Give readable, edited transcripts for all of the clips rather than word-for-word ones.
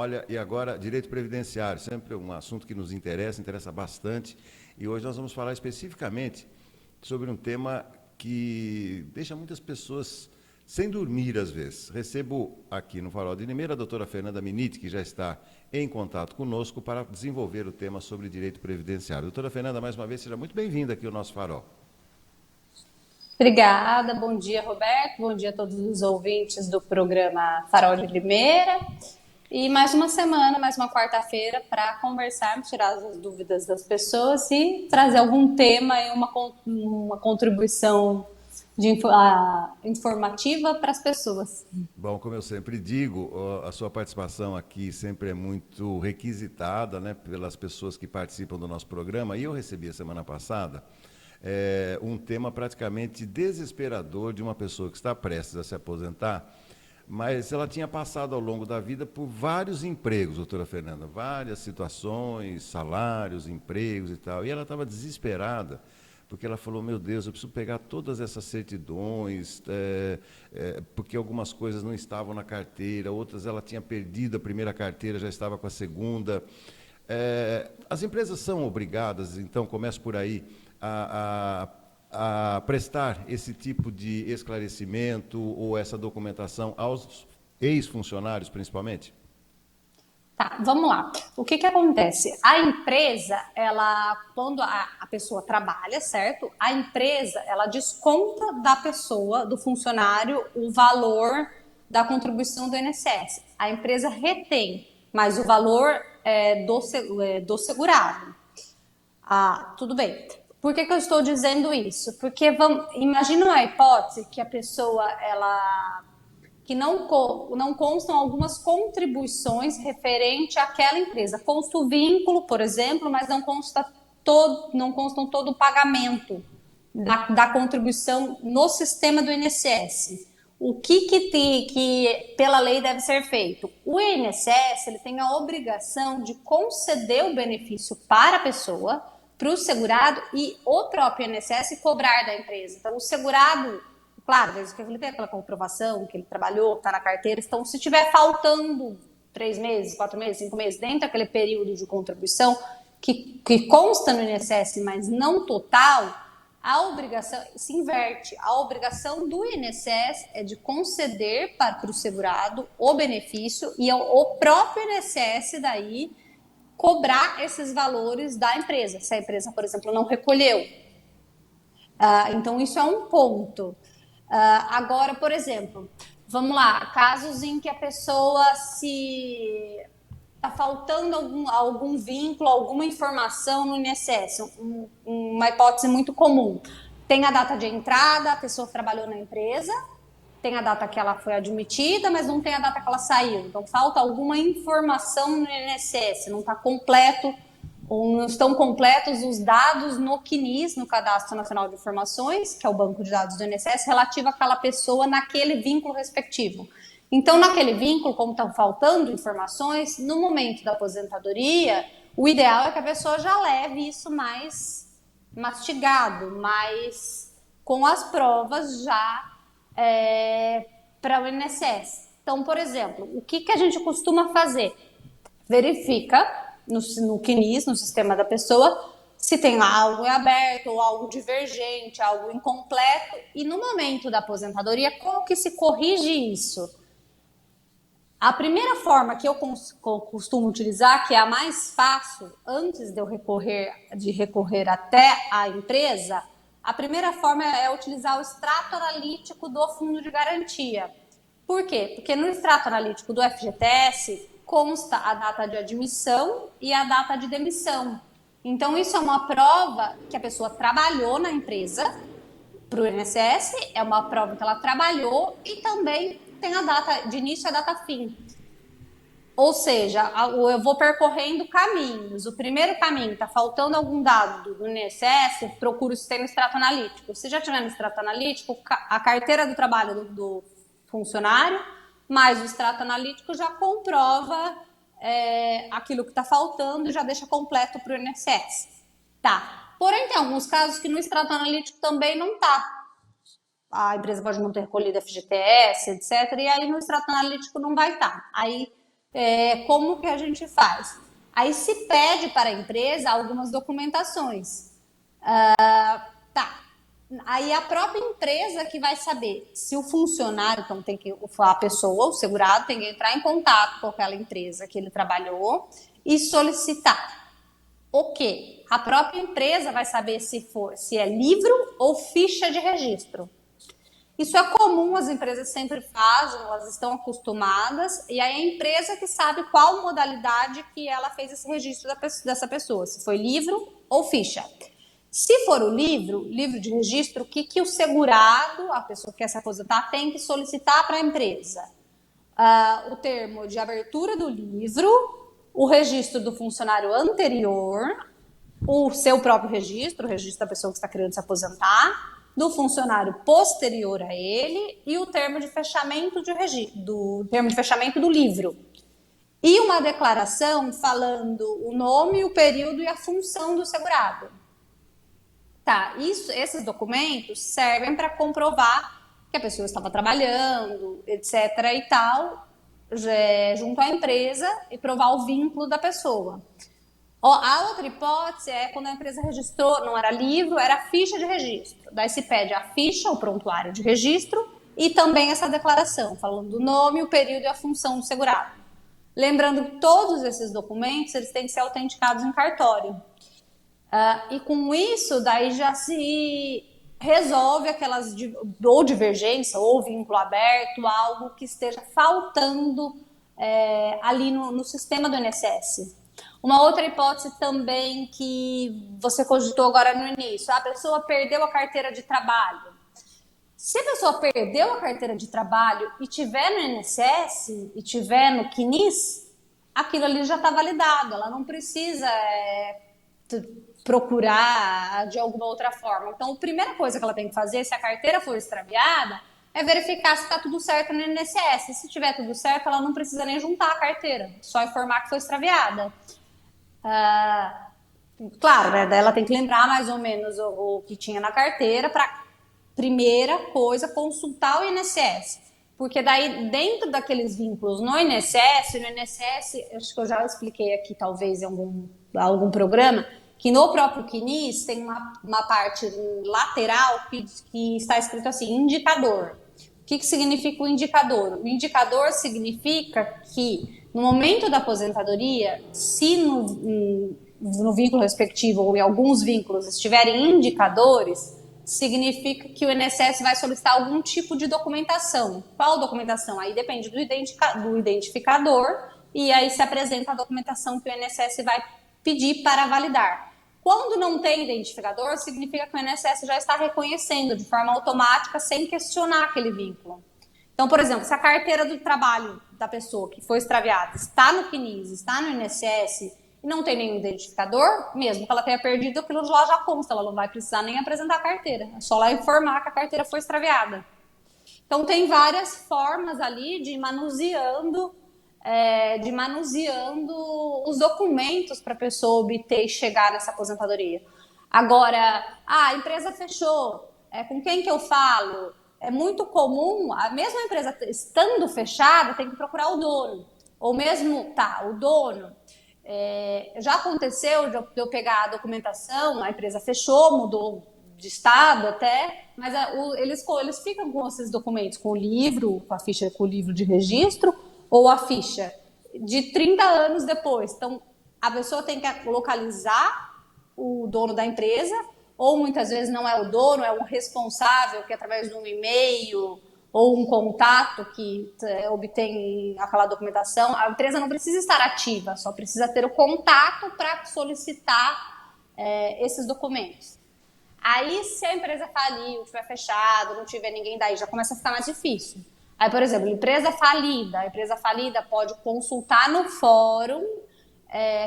Olha, e agora, direito previdenciário, sempre um assunto que nos interessa bastante. E hoje nós vamos falar especificamente sobre um tema que deixa muitas pessoas sem dormir às vezes. Recebo aqui no Farol de Limeira a doutora Fernanda Miniti, que já está em contato conosco para desenvolver o tema sobre direito previdenciário. Doutora Fernanda, mais uma vez, seja muito bem-vinda aqui ao nosso Farol. Obrigada, bom dia, Roberto, bom dia a todos os ouvintes do programa Farol de Limeira. E mais uma semana, mais uma quarta-feira para conversarmos, tirar as dúvidas das pessoas e trazer algum tema e uma contribuição informativa para as pessoas. Bom, como eu sempre digo, a sua participação aqui sempre é muito requisitada, né, pelas pessoas que participam do nosso programa. E eu recebi a semana passada um tema praticamente desesperador de uma pessoa que está prestes a se aposentar, mas ela tinha passado ao longo da vida por vários empregos, doutora Fernanda, várias situações, salários, empregos e tal. E ela estava desesperada, porque ela falou, meu Deus, eu preciso pegar todas essas certidões, porque algumas coisas não estavam na carteira, outras ela tinha perdido a primeira carteira, já estava com a segunda. As empresas são obrigadas, então, começo por aí, a prestar esse tipo de esclarecimento ou essa documentação aos ex-funcionários, principalmente? Tá, vamos lá. O que que acontece? A empresa, ela, quando a pessoa trabalha, certo? A empresa, ela desconta da pessoa, do funcionário, o valor da contribuição do INSS. A empresa retém, mas o valor é do segurado. Ah, tudo bem. Por que que eu estou dizendo isso? Porque imagina uma hipótese que a pessoa, ela que não constam algumas contribuições referente àquela empresa. Consta o vínculo, por exemplo, mas não constam todo o pagamento da contribuição no sistema do INSS. O que pela lei deve ser feito? O INSS ele tem a obrigação de conceder o benefício para a pessoa, para o segurado, e o próprio INSS cobrar da empresa. Então, o segurado, claro, desde que ele tem aquela comprovação que ele trabalhou, está na carteira. Então, se tiver faltando 3 meses, 4 meses, 5 meses, dentro daquele período de contribuição que consta no INSS, mas não total, a obrigação se inverte. A obrigação do INSS é de conceder para o segurado o benefício e o próprio INSS daí cobrar esses valores da empresa, se a empresa, por exemplo, não recolheu. Então, isso é um ponto. Agora, por exemplo, vamos lá, casos em que a pessoa se está faltando algum vínculo, alguma informação no INSS, uma hipótese muito comum. Tem a data de entrada, a pessoa trabalhou na empresa, tem a data que ela foi admitida, mas não tem a data que ela saiu. Então, falta alguma informação no INSS, não está completo, ou não estão completos os dados no CNIS, no Cadastro Nacional de Informações, que é o banco de dados do INSS, relativo àquela pessoa naquele vínculo respectivo. Então, naquele vínculo, como estão faltando informações, no momento da aposentadoria, o ideal é que a pessoa já leve isso mais mastigado, mais com as provas já para o INSS. Então, por exemplo, o que a gente costuma fazer? Verifica no CNIS, no sistema da pessoa, se tem lá algo aberto ou algo divergente, algo incompleto, e no momento da aposentadoria, como que se corrige isso? A primeira forma que eu costumo utilizar, que é a mais fácil, antes de eu recorrer até a empresa, a primeira forma é utilizar o extrato analítico do fundo de garantia. Por quê? Porque no extrato analítico do FGTS consta a data de admissão e a data de demissão. Então, isso é uma prova que a pessoa trabalhou na empresa, para o INSS, é uma prova que ela trabalhou e também tem a data de início e a data fim. Ou seja, eu vou percorrendo caminhos. O primeiro caminho, está faltando algum dado do INSS, procura o sistema extrato analítico. Se já tiver no extrato analítico, a carteira do trabalho do funcionário, mais o extrato analítico já comprova aquilo que está faltando e já deixa completo para o INSS. Tá. Porém, tem alguns casos que no extrato analítico também não está. A empresa pode não ter recolhido FGTS, etc. E aí no extrato analítico não vai estar. Aí Como que a gente faz? Aí se pede para a empresa algumas documentações. Tá. Aí a própria empresa que vai saber se o funcionário, então tem que a pessoa, o segurado, tem que entrar em contato com aquela empresa que ele trabalhou e solicitar. O quê? A própria empresa vai saber se é livro ou ficha de registro. Isso é comum, as empresas sempre fazem, elas estão acostumadas, e aí a empresa que sabe qual modalidade que ela fez esse registro dessa pessoa, se foi livro ou ficha. Se for o livro de registro, o que o segurado, a pessoa que quer se aposentar, tem que solicitar para a empresa? O termo de abertura do livro, o registro do funcionário anterior, o seu próprio registro, o registro da pessoa que está querendo se aposentar, do funcionário posterior a ele e o termo de fechamento do livro. E uma declaração falando o nome, o período e a função do segurado. Tá, esses documentos servem para comprovar que a pessoa estava trabalhando, etc. e tal, junto à empresa e provar o vínculo da pessoa. A outra hipótese é quando a empresa registrou, não era livro, era ficha de registro. Daí se pede a ficha, o prontuário de registro e também essa declaração, falando do nome, o período e a função do segurado. Lembrando que todos esses documentos eles têm que ser autenticados em cartório. E com isso, daí já se resolve aquelas ou divergência ou vínculo aberto, algo que esteja faltando ali no sistema do INSS. Uma outra hipótese também que você cogitou agora no início, a pessoa perdeu a carteira de trabalho. Se a pessoa perdeu a carteira de trabalho e tiver no INSS e tiver no CNIS, aquilo ali já está validado, ela não precisa procurar de alguma outra forma. Então, a primeira coisa que ela tem que fazer, se a carteira for extraviada, é verificar se está tudo certo no INSS. Se tiver tudo certo, ela não precisa nem juntar a carteira, só informar que foi extraviada. Claro, né? Daí ela tem que lembrar mais ou menos o que tinha na carteira para, primeira coisa, consultar o INSS. Porque daí, dentro daqueles vínculos no INSS, acho que eu já expliquei aqui, talvez, em algum programa, que no próprio CNIS tem uma parte lateral que está escrito assim, indicador. O que significa o indicador? O indicador significa que no momento da aposentadoria, se no vínculo respectivo ou em alguns vínculos estiverem indicadores, significa que o INSS vai solicitar algum tipo de documentação. Qual documentação? Aí depende do identificador e aí se apresenta a documentação que o INSS vai pedir para validar. Quando não tem identificador, significa que o INSS já está reconhecendo de forma automática, sem questionar aquele vínculo. Então, por exemplo, se a carteira do trabalho da pessoa que foi extraviada está no CNIS, está no INSS e não tem nenhum identificador, mesmo que ela tenha perdido, aquilo lá já consta, ela não vai precisar nem apresentar a carteira, é só lá informar que a carteira foi extraviada. Então, tem várias formas ali de ir manuseando os documentos para a pessoa obter e chegar nessa aposentadoria. Agora, a empresa fechou, com quem que eu falo? É muito comum, a mesma empresa estando fechada, tem que procurar o dono. Ou mesmo, o dono. Já aconteceu de eu pegar a documentação, a empresa fechou, mudou de estado até, mas eles ficam com esses documentos, com o livro, com a ficha, com o livro de registro, ou a ficha de 30 anos depois. Então, a pessoa tem que localizar o dono da empresa, ou muitas vezes não é o dono, é um responsável que através de um e-mail ou um contato que obtém aquela documentação. A empresa não precisa estar ativa, só precisa ter o contato para solicitar esses documentos. Aí, se a empresa faliu, estiver fechado, não tiver ninguém daí, já começa a ficar mais difícil. Aí, por exemplo, a empresa falida pode consultar no fórum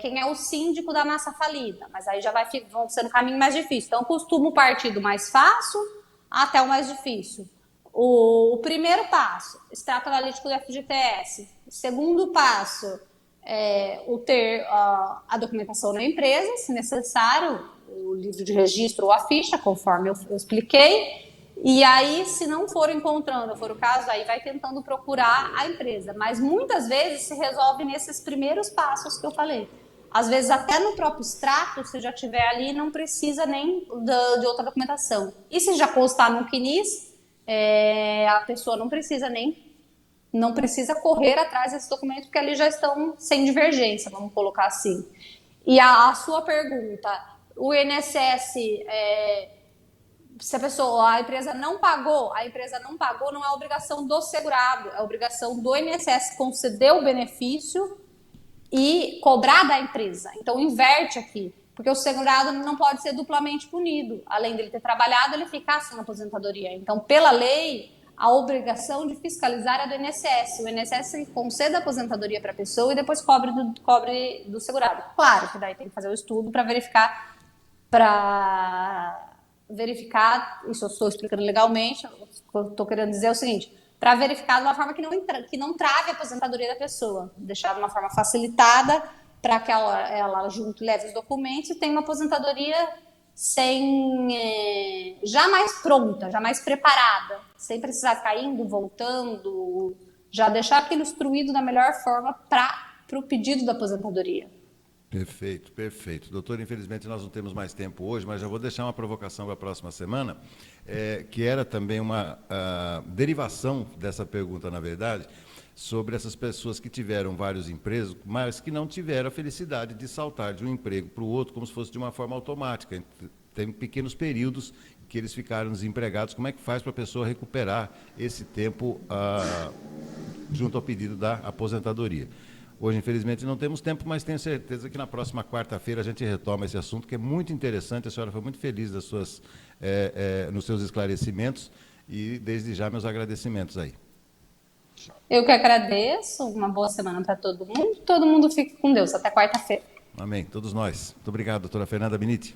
quem é o síndico da massa falida, mas aí já vão ser um caminho mais difícil. Então, eu costumo partir do mais fácil até o mais difícil. O primeiro passo, extrato analítico do FGTS. O segundo passo ter a documentação na empresa, se necessário, o livro de registro ou a ficha, conforme eu expliquei. E aí, se não for encontrando, for o caso, aí vai tentando procurar a empresa. Mas muitas vezes se resolve nesses primeiros passos que eu falei. Às vezes, até no próprio extrato, se já tiver ali, não precisa nem de outra documentação. E se já constar no CNIS, a pessoa não precisa correr atrás desse documento, porque ali já estão sem divergência, vamos colocar assim. E a sua pergunta, o INSS, se a empresa não pagou, não é obrigação do segurado, é obrigação do INSS conceder o benefício e cobrar da empresa. Então, inverte aqui, porque o segurado não pode ser duplamente punido. Além dele ter trabalhado, ele ficar sem aposentadoria. Então, pela lei, a obrigação de fiscalizar é do INSS. O INSS concede a aposentadoria para a pessoa e depois cobre do segurado. Claro que daí tem que fazer o estudo para verificar, isso eu estou explicando legalmente, o que eu estou querendo dizer é o seguinte, para verificar de uma forma que não trave a aposentadoria da pessoa, deixar de uma forma facilitada para que ela junto leve os documentos e tenha uma aposentadoria já mais pronta, já mais preparada, sem precisar ficar indo, voltando, já deixar aquilo instruído da melhor forma para o pedido da aposentadoria. Perfeito, perfeito. Doutor, infelizmente nós não temos mais tempo hoje, mas já vou deixar uma provocação para a próxima semana, que era também uma derivação dessa pergunta, na verdade, sobre essas pessoas que tiveram vários empregos, mas que não tiveram a felicidade de saltar de um emprego para o outro como se fosse de uma forma automática. Tem pequenos períodos que eles ficaram desempregados. Como é que faz para a pessoa recuperar esse tempo junto ao pedido da aposentadoria? Hoje, infelizmente, não temos tempo, mas tenho certeza que na próxima quarta-feira a gente retoma esse assunto, que é muito interessante. A senhora foi muito feliz nos seus esclarecimentos e, desde já, meus agradecimentos aí. Eu que agradeço, uma boa semana para todo mundo fique com Deus, até quarta-feira. Amém, todos nós. Muito obrigado, doutora Fernanda Benite.